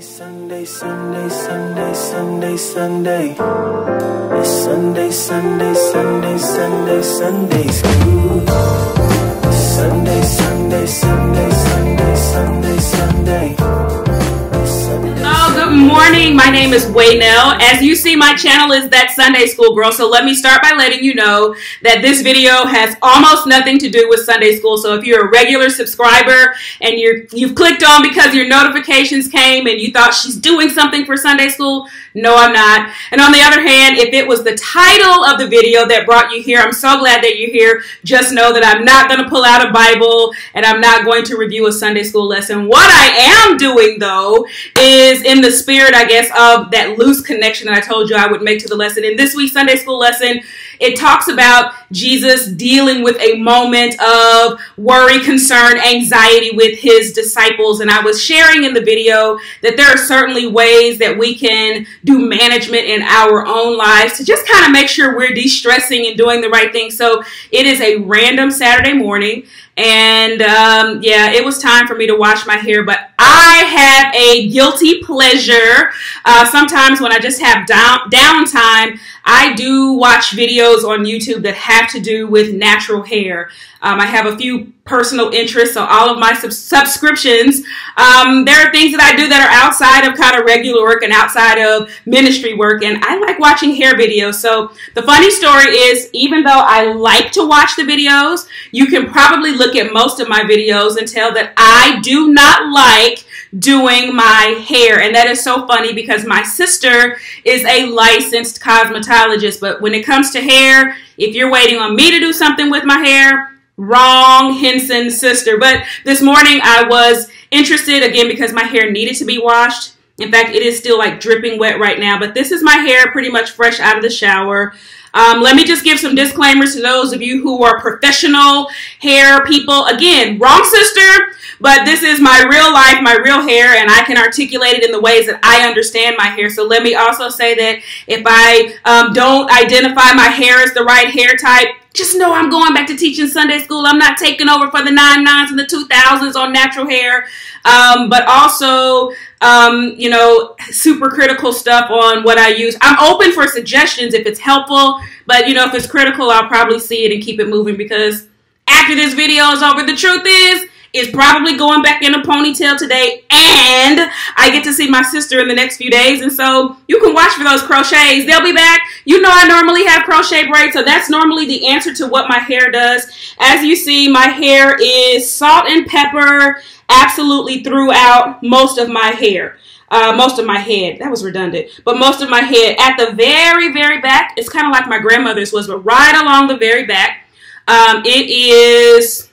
Sunday, Sunday, Sunday, Sunday, Sunday. It's Sunday, Sunday, Sunday, Sunday, Sunday school. Sunday, Sunday, Sunday, Sunday, Sunday, Sunday. Hello, good morning. My name is Waynell. As you see, my channel is That Sunday School Girl. So let me start by letting you know that this video has almost nothing to do with Sunday school. So if you're a regular subscriber and you've clicked on because your notifications came and you thought she's doing something for Sunday school, no, I'm not. And on the other hand, if it was the title of the video that brought you here, I'm so glad that you're here. Just know that I'm not going to pull out a Bible and I'm not going to review a Sunday school lesson. What I am doing, though, is in the spirit, I guess, of that loose connection that I told you I would make to the lesson. In this week's Sunday school lesson, it talks about Jesus dealing with a moment of worry, concern, anxiety with his disciples. And I was sharing in the video that there are certainly ways that we can do management in our own lives to just kind of make sure we're de-stressing and doing the right thing. So it is a random Saturday morning. And yeah, it was time for me to wash my hair, but I have a guilty pleasure. Sometimes when I just have downtime, I do watch videos on YouTube that have to do with natural hair. I have a few personal interests, so all of my subscriptions, there are things that I do that are outside of kind of regular work and outside of ministry work, and I like watching hair videos. So the funny story is, even though I like to watch the videos, you can probably look at most of my videos and tell that I do not like doing my hair. And that is so funny because my sister is a licensed cosmetologist, but when it comes to hair, if you're waiting on me to do something with my hair, wrong, Henson sister. But this morning I was interested again because my hair needed to be washed. In fact, it is still like dripping wet right now, but this is my hair pretty much fresh out of the shower. Let me just give some disclaimers to those of you who are professional hair people. Again, wrong sister, but this is my real life, my real hair, and I can articulate it in the ways that I understand my hair. So let me also say that if I don't identify my hair as the right hair type, just know I'm going back to teaching Sunday school. I'm not taking over for the 99s and the 2000s on natural hair. But also, you know, super critical stuff on what I use. I'm open for suggestions if it's helpful, but you know, if it's critical, I'll probably see it and keep it moving, because after this video is over, the truth is, it's probably going back in a ponytail today, and I get to see my sister in the next few days, and so you can watch for those crochets. They'll be back. You know, I normally have crochet braids, so that's normally the answer to what my hair does. As you see, my hair is salt and pepper absolutely throughout most of my hair. Most of my head. That was redundant. But most of my head. At the very, very back, it's kind of like my grandmother's was, but right along the very back, it is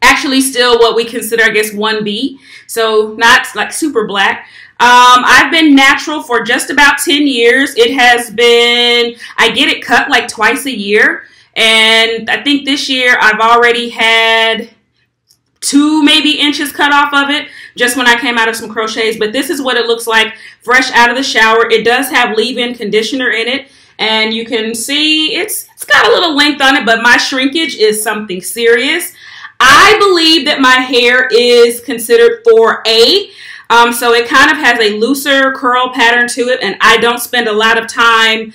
actually still what we consider, I guess, 1B. So not like super black. I've been natural for just about 10 years. It has been, I get it cut like twice a year. And I think this year I've already had 2 maybe inches cut off of it just when I came out of some crochets. But this is what it looks like fresh out of the shower. It does have leave-in conditioner in it, and you can see it's got a little length on it, but my shrinkage is something serious. I believe that my hair is considered 4A, so it kind of has a looser curl pattern to it, and I don't spend a lot of time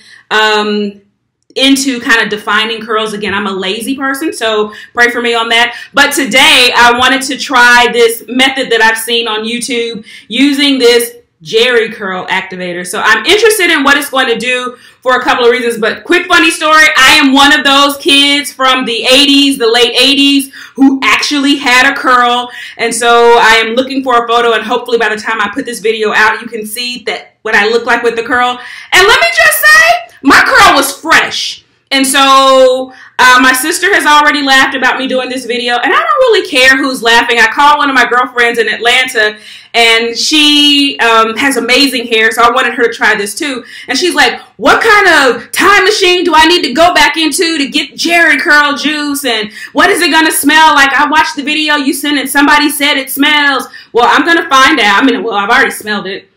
into kind of defining curls. Again, I'm a lazy person, so pray for me on that. But today I wanted to try this method that I've seen on YouTube using this Jheri Curl Activator. So I'm interested in what it's going to do for a couple of reasons, but quick funny story, I am one of those kids from the 80s, the late 80s, who actually had a curl, and so I am looking for a photo, and hopefully by the time I put this video out, you can see that what I look like with the curl. And let me just say, my curl was fresh. And so my sister has already laughed about me doing this video, and I don't really care who's laughing. I called one of my girlfriends in Atlanta, and she has amazing hair, so I wanted her to try this too. And she's like, what kind of time machine do I need to go back into to get Jheri Curl Juice, and what is it going to smell like? I watched the video you sent and somebody said it smells. Well, I'm going to find out. I mean, well, I've already smelled it.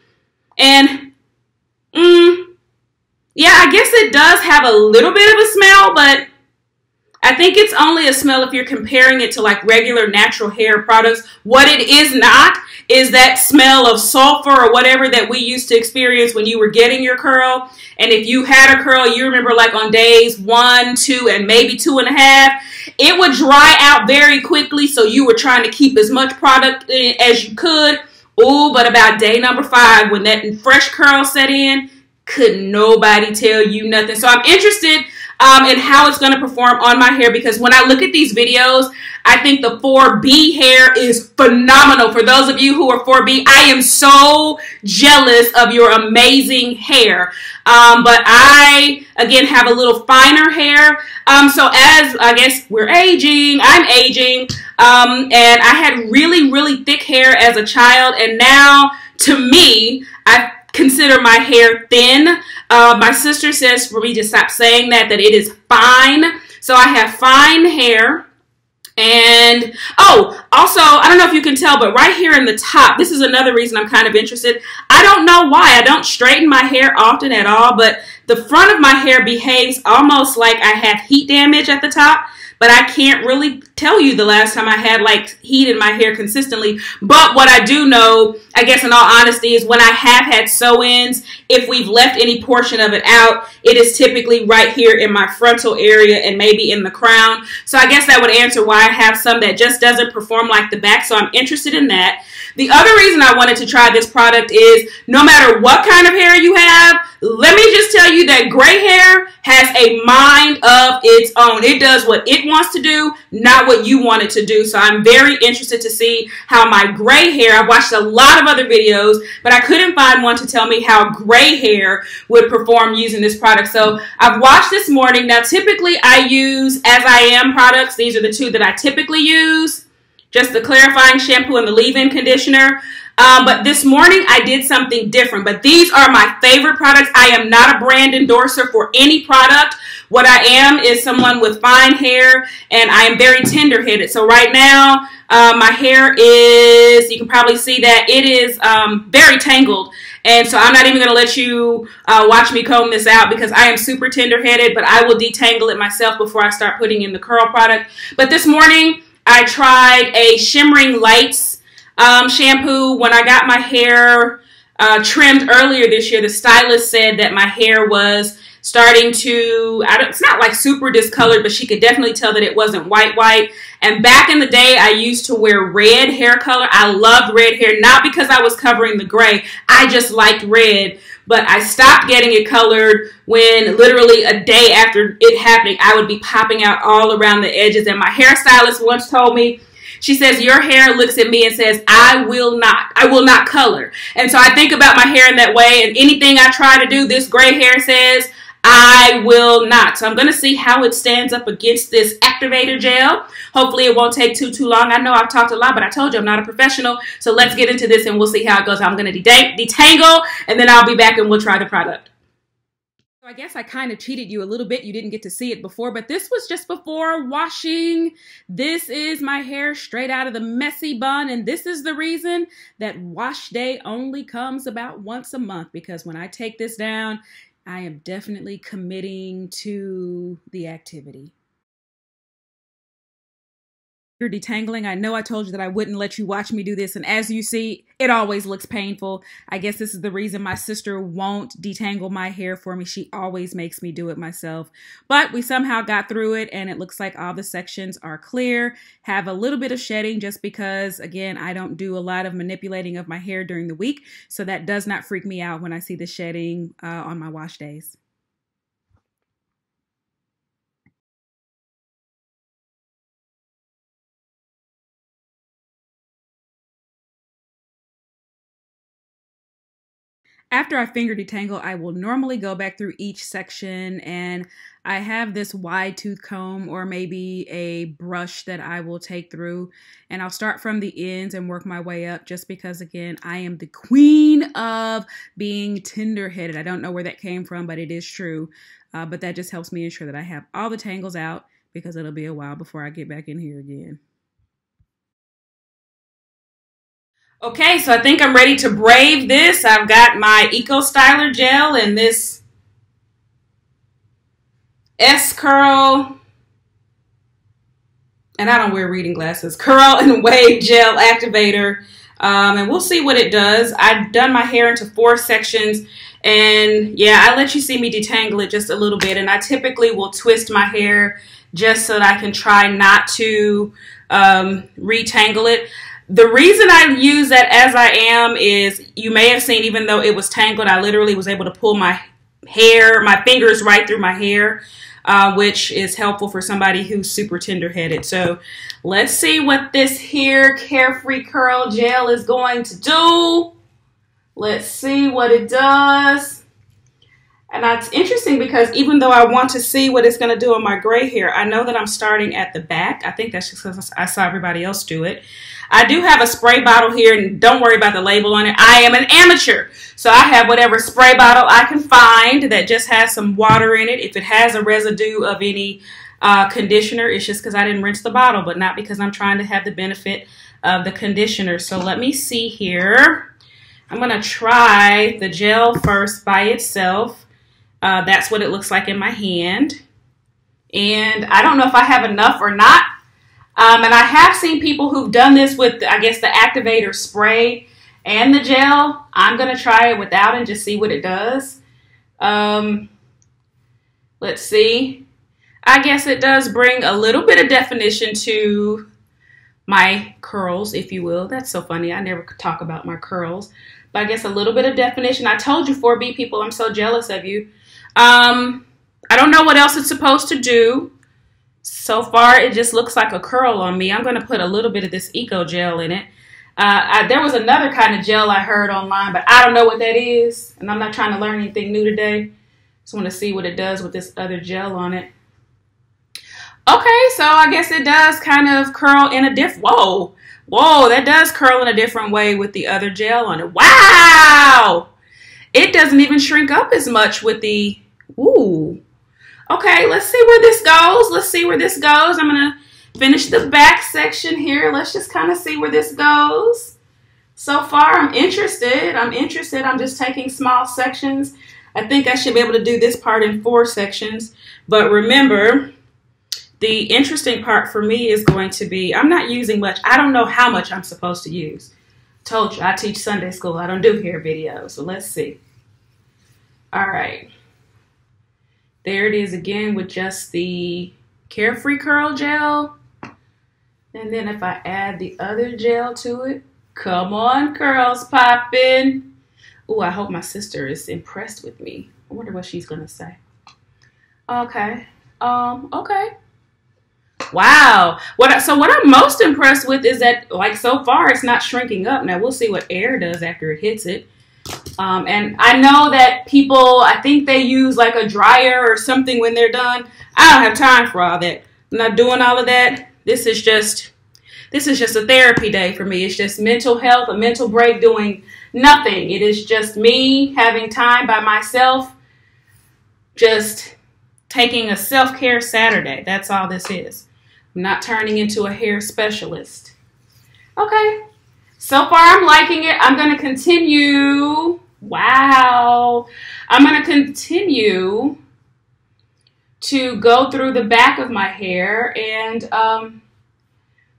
And yeah, I guess it does have a little bit of a smell, but I think it's only a smell if you're comparing it to like regular natural hair products. What it is not is that smell of sulfur or whatever that we used to experience when you were getting your curl. And if you had a curl, you remember like on days 1, 2, and maybe 2.5, it would dry out very quickly. So you were trying to keep as much product in as you could. Oh, but about day number 5, when that fresh curl set in, couldn't nobody tell you nothing. So I'm interested in how it's going to perform on my hair, because when I look at these videos, I think the 4B hair is phenomenal. For those of you who are 4B, I am so jealous of your amazing hair. But I, again, have a little finer hair. So as I guess we're aging, I'm aging, and I had really, really thick hair as a child. And now, to me, I consider my hair thin. My sister says for me to stop saying that it is fine. So I have fine hair. And, oh, also, I don't know if you can tell, but right here in the top, this is another reason I'm kind of interested. I don't know why. I don't straighten my hair often at all, but the front of my hair behaves almost like I have heat damage at the top. But I can't really tell you the last time I had like heat in my hair consistently. But what I do know, I guess in all honesty, is when I have had sew-ins, if we've left any portion of it out, it is typically right here in my frontal area and maybe in the crown. So I guess that would answer why I have some that just doesn't perform like the back. So I'm interested in that. The other reason I wanted to try this product is no matter what kind of hair you have, let me just tell you that gray hair has a mind of its own. It does what it wants to do, not what you want it to do. So I'm very interested to see how my gray hair, I've watched a lot of other videos, but I couldn't find one to tell me how gray hair would perform using this product. So I've watched this morning. Now, typically I use As I Am products. These are the two that I typically use. Just the clarifying shampoo and the leave-in conditioner. But this morning I did something different. But these are my favorite products. I am not a brand endorser for any product. What I am is someone with fine hair, and I am very tender-headed. So right now, my hair is, you can probably see that it is very tangled. And so I'm not even going to let you watch me comb this out because I am super tender-headed, but I will detangle it myself before I start putting in the curl product. But this morning, I tried a Shimmering Lights shampoo. When I got my hair trimmed earlier this year, the stylist said that my hair was starting to, it's not like super discolored, but she could definitely tell that it wasn't white. And back in the day, I used to wear red hair color. I loved red hair, not because I was covering the gray. I just liked red. But I stopped getting it colored when literally a day after it happening, I would be popping out all around the edges. And my hairstylist once told me, she says, your hair looks at me and says, I will not color. And so I think about my hair in that way. And anything I try to do, this gray hair says, I will not. So I'm going to see how it stands up against this Activator gel. Hopefully it won't take too long. I know I've talked a lot, but I told you I'm not a professional. So let's get into this and we'll see how it goes. I'm going to detangle and then I'll be back and we'll try the product. So I guess I kind of cheated you a little bit. You didn't get to see it before, but this was just before washing. This is my hair straight out of the messy bun. And this is the reason that wash day only comes about once a month, because when I take this down, I am definitely committing to the activity. You're detangling. I know I told you that I wouldn't let you watch me do this, and as you see, it always looks painful. I guess this is the reason my sister won't detangle my hair for me. She always makes me do it myself. But we somehow got through it, and it looks like all the sections are clear. Have a little bit of shedding just because, again, I don't do a lot of manipulating of my hair during the week, so that does not freak me out when I see the shedding on my wash days. After I finger detangle, I will normally go back through each section, and I have this wide tooth comb or maybe a brush that I will take through, and I'll start from the ends and work my way up just because, again, I am the queen of being tender-headed. I don't know where that came from, but it is true. But that just helps me ensure that I have all the tangles out because it'll be a while before I get back in here again. Okay, so I think I'm ready to brave this. I've got my Eco Styler gel and this S-Curl and I don't wear reading glasses, Curl and Wave Gel Activator. And we'll see what it does. I've done my hair into 4 sections. And yeah, I let you see me detangle it just a little bit. And I typically will twist my hair just so that I can try not to retangle it. The reason I use that as I am is, you may have seen, even though it was tangled, I literally was able to pull my hair, my fingers right through my hair, which is helpful for somebody who's super tender-headed. So let's see what this here Carefree Curl Gel is going to do. Let's see what it does. And it's interesting because even though I want to see what it's going to do on my gray hair, I know that I'm starting at the back. I think that's just because I saw everybody else do it. I do have a spray bottle here, and don't worry about the label on it. I am an amateur, so I have whatever spray bottle I can find that just has some water in it. If it has a residue of any conditioner, it's just because I didn't rinse the bottle, but not because I'm trying to have the benefit of the conditioner. So let me see here. I'm going to try the gel first by itself. That's what it looks like in my hand. And I don't know if I have enough or not. And I have seen people who've done this with, I guess, the Activator spray and the gel. I'm going to try it without and just see what it does. Let's see. I guess it does bring a little bit of definition to my curls, if you will. That's so funny. I never talk about my curls. But I guess a little bit of definition. I told you, 4B people, I'm so jealous of you. I don't know what else it's supposed to do. So far, it just looks like a curl on me. I'm going to put a little bit of this Eco Gel in it. There was another kind of gel I heard online, but I don't know what that is. And I'm not trying to learn anything new today. Just want to see what it does with this other gel on it. Okay, so I guess it does kind of curl in a whoa, that does curl in a different way with the other gel on it. Wow! It doesn't even shrink up as much with the, ooh. Okay, let's see where this goes. Let's see where this goes. I'm going to finish the back section here. Let's just kind of see where this goes. So far, I'm interested. I'm just taking small sections. I think I should be able to do this part in 4 sections. But remember, the interesting part for me is going to be, I'm not using much. I don't know how much I'm supposed to use. Told you, I teach Sunday school. I don't do hair videos. So let's see. All right. There it is again with just the Carefree Curl Gel. And then if I add the other gel to it, come on, curls poppin'. Ooh, I hope my sister is impressed with me. I wonder what she's gonna say. Okay, okay. Wow. So what I'm most impressed with is that, like, so far it's not shrinking up. Now we'll see what air does after it hits it. And I know that people, I think they use like a dryer or something when they're done. I don't have time for all that. I'm not doing all of that. This is just a therapy day for me. It's just mental health, a mental break, doing nothing. It is just me having time by myself, just taking a self-care Saturday. That's all this is. I'm not turning into a hair specialist. Okay. So far, I'm liking it. I'm going to continue. Wow. I'm going to continue to go through the back of my hair, and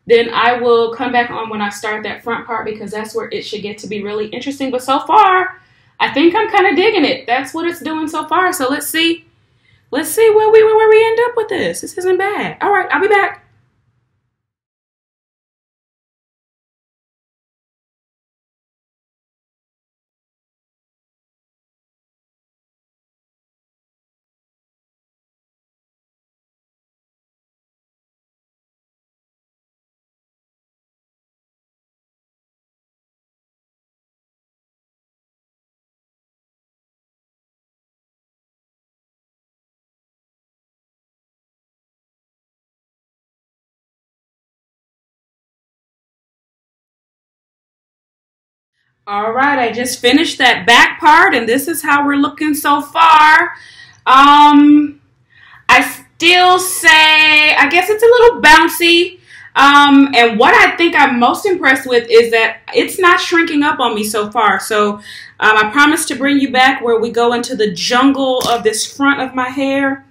then I will come back on when I start that front part, because that's where it should get to be really interesting. But so far, I think I'm kind of digging it. That's what it's doing so far. So let's see. Let's see where we end up with this. This isn't bad. All right, I'll be back. All right, I just finished that back part, and this is how we're looking so far. I still say, I guess it's a little bouncy. And what I think I'm most impressed with is that it's not shrinking up on me so far. So I promise to bring you back where we go into the jungle of this front of my hair.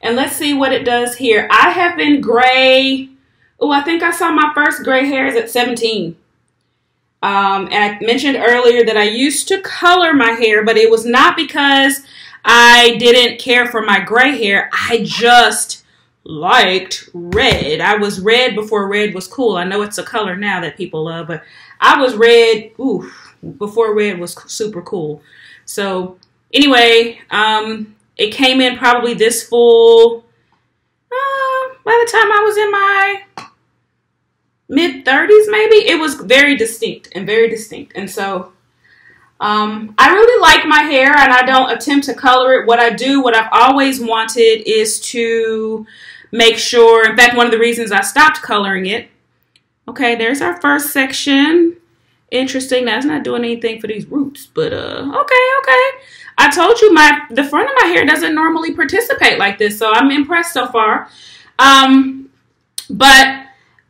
And let's see what it does here. I have been gray Oh, I think I saw my first gray hairs at 17. And I mentioned earlier that I used to color my hair, but it was not because I didn't care for my gray hair. I just liked red. I was red before red was cool. I know it's a color now that people love, but I was red before red was super cool. So anyway, it came in probably this full by the time I was in my mid-30s, maybe. It was very distinct. And so I really like my hair, and I don't attempt to color it. What I've always wanted is to make sure, in fact, one of the reasons I stopped coloring it. Okay, there's our first section. Interesting. That's not doing anything for these roots, but okay. I told you the front of my hair doesn't normally participate like this, so I'm impressed so far. But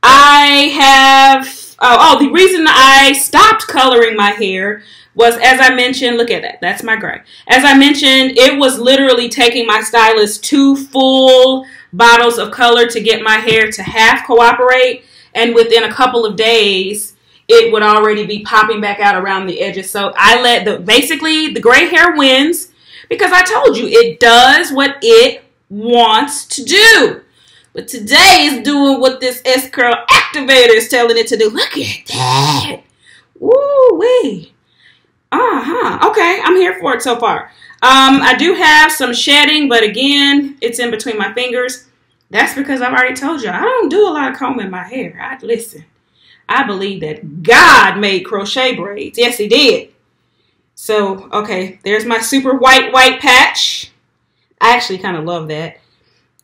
I have, the reason I stopped coloring my hair was, as I mentioned, look at that. That's my gray. As I mentioned, it was literally taking my stylist 2 full bottles of color to get my hair to half cooperate. And within a couple of days, it would already be popping back out around the edges. So I let basically the gray hair wins, because I told you it does what it wants to do. But today it's doing what this S-Curl Activator is telling it to do. Look at that. Woo-wee. Okay, I'm here for it so far. I do have some shedding, but again, it's in between my fingers. That's because I've already told you, I don't do a lot of combing my hair. Listen, I believe that God made crochet braids. Yes, he did. So, okay, there's my super white patch. I actually kind of love that.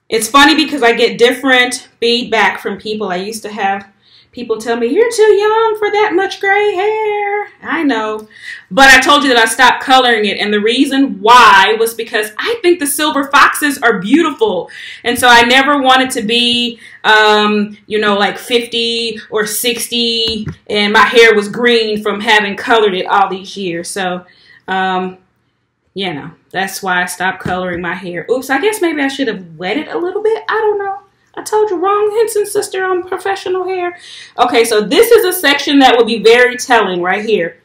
It's funny because I get different feedback from people. I used to have people tell me, you're too young for that much gray hair. I know. But I told you that I stopped coloring it. And the reason why was because I think the silver foxes are beautiful. And so I never wanted to be, like 50 or 60 and my hair was green from having colored it all these years. So, that's why I stopped coloring my hair. Oops, I guess maybe I should have wet it a little bit. I don't know. I told you wrong, Henson sister, on professional hair. Okay, so this is a section that will be very telling right here,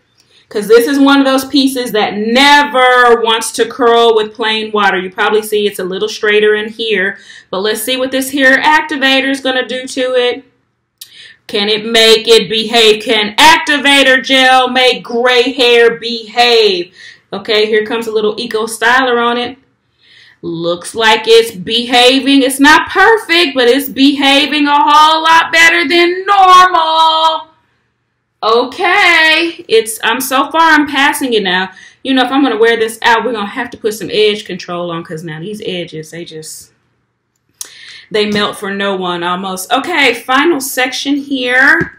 because this is one of those pieces that never wants to curl with plain water. You probably see it's a little straighter in here, but let's see what this here activator is going to do to it. Can it make it behave? Can activator gel make gray hair behave? Okay, here comes a little eco styler on it. Looks like it's behaving. It's not perfect, but it's behaving a whole lot better than normal. Okay, so far I'm passing it now. You know, if I'm gonna wear this out, we're gonna have to put some edge control on, because now these edges, they melt for no one almost. Okay, final section here.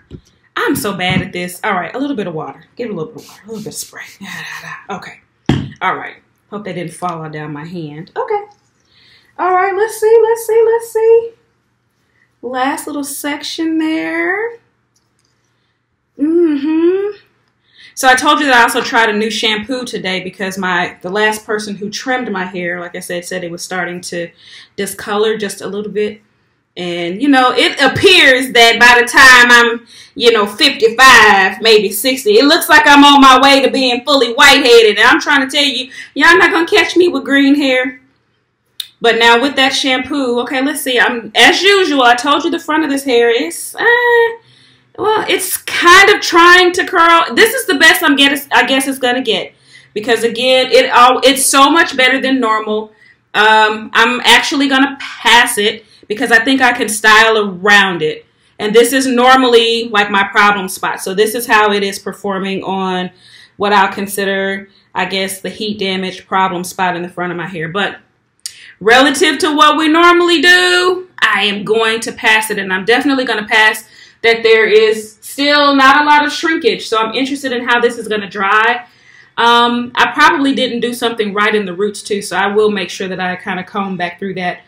I'm so bad at this. All right, a little bit of water. Give it a little bit of water, a little bit of spray. Okay, all right. Hope that didn't fall down my hand. Okay. All right, let's see. Last little section there. So I told you that I also tried a new shampoo today, because the last person who trimmed my hair, like I said it was starting to discolor just a little bit. And, it appears that by the time I'm, 55, maybe 60, it looks like I'm on my way to being fully white-headed. And I'm trying to tell you, y'all not going to catch me with green hair. But now with that shampoo, okay, let's see. As usual, I told you the front of this hair is, it's kind of trying to curl. This is the best I guess it's going to get. Because, again, it's so much better than normal. I'm actually going to pass it, because I think I can style around it. And this is normally like my problem spot. So this is how it is performing on what I'll consider, I guess, the heat damage problem spot in the front of my hair. But relative to what we normally do, I am going to pass it. And I'm definitely going to pass that there is still not a lot of shrinkage. So I'm interested in how this is going to dry. I probably didn't do something right in the roots too. So I will make sure that I kind of comb back through that.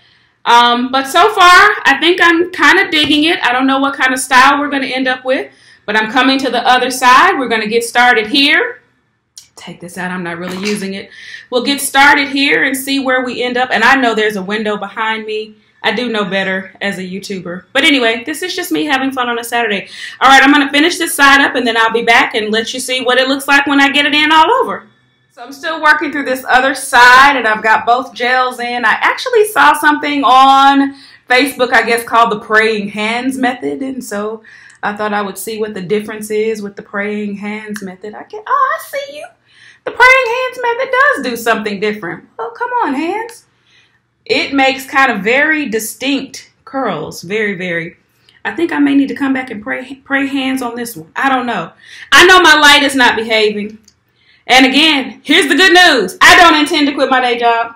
But so far, I think I'm kind of digging it. I don't know what kind of style we're going to end up with, but I'm coming to the other side. We're going to get started here. Take this out. I'm not really using it. We'll get started here and see where we end up. And I know there's a window behind me. I do know better as a YouTuber. But anyway, this is just me having fun on a Saturday. All right, I'm going to finish this side up and then I'll be back and let you see what it looks like when I get it in all over. So I'm still working through this other side and I've got both gels in. I actually saw something on Facebook, I guess, called the praying hands method. And so I thought I would see what the difference is with the praying hands method. I see you. The praying hands method does do something different. Well, come on, hands. It makes kind of very distinct curls. Very, very. I think I may need to come back and pray hands on this one. I don't know. I know my light is not behaving. And again, here's the good news. I don't intend to quit my day job.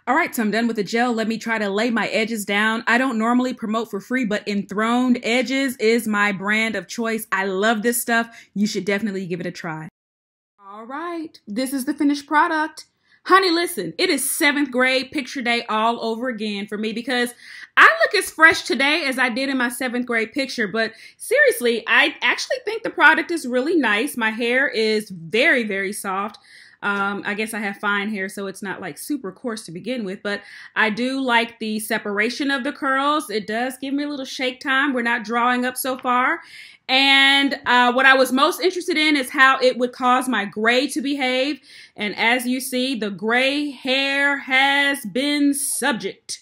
All right, so I'm done with the gel. Let me try to lay my edges down. I don't normally promote for free, but Enthroned Edges is my brand of choice. I love this stuff. You should definitely give it a try. All right, this is the finished product. Honey, listen, it is 7th grade picture day all over again for me because I look as fresh today as I did in my 7th grade picture. But seriously, I actually think the product is really nice. My hair is very, very soft. I guess I have fine hair, so it's not like super coarse to begin with, but I do like the separation of the curls. It does give me a little shake time. We're not drawing up so far. And what I was most interested in is how it would cause my gray to behave. And as you see, the gray hair has been subject.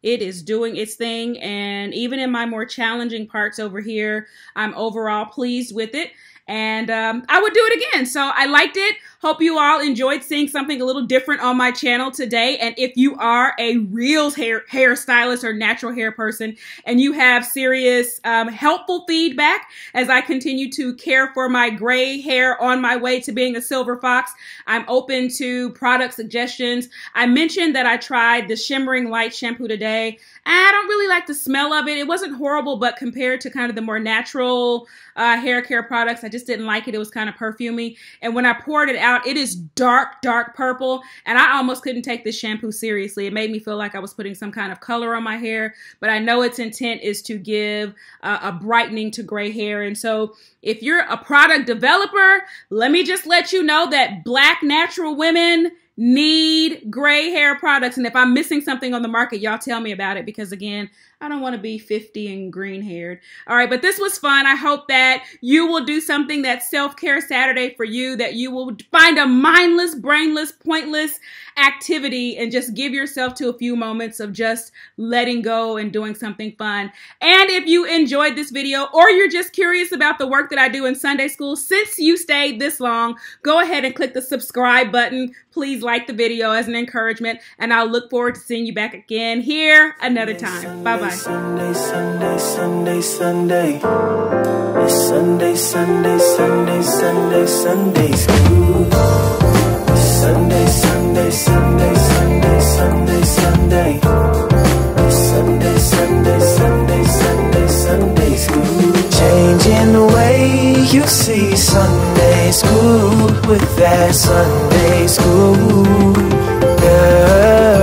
It is doing its thing. And even in my more challenging parts over here, I'm overall pleased with it. And I would do it again. So I liked it. Hope you all enjoyed seeing something a little different on my channel today. And if you are a real hairstylist or natural hair person and you have serious helpful feedback as I continue to care for my gray hair on my way to being a silver fox, I'm open to product suggestions. I mentioned that I tried the Shimmering Light shampoo today. I don't really like the smell of it. It wasn't horrible, but compared to kind of the more natural hair care products, I just didn't like it. It was kind of perfumey. And when I poured it out, it is dark, dark purple. And I almost couldn't take this shampoo seriously. It made me feel like I was putting some kind of color on my hair. But I know its intent is to give a brightening to gray hair. And so if you're a product developer, let me just let you know that Black natural women need gray hair products. And if I'm missing something on the market, y'all tell me about it because, again, I don't want to be 50 and green haired. All right, but this was fun. I hope that you will do something that's self-care Saturday for you, that you will find a mindless, brainless, pointless activity and just give yourself to a few moments of just letting go and doing something fun. And if you enjoyed this video or you're just curious about the work that I do in Sunday school, since you stayed this long, go ahead and click the subscribe button. Please like the video as an encouragement, and I'll look forward to seeing you back again here another time. Bye-bye. Sunday, Sunday, Sunday, Sunday. It's Sunday, Sunday, Sunday, Sunday, Sunday school. It's Sunday, Sunday, Sunday, Sunday, Sunday, Sunday. It's Sunday, Sunday, Sunday, Sunday, Sunday school. Changing the way you see Sunday school with that Sunday school. Girl.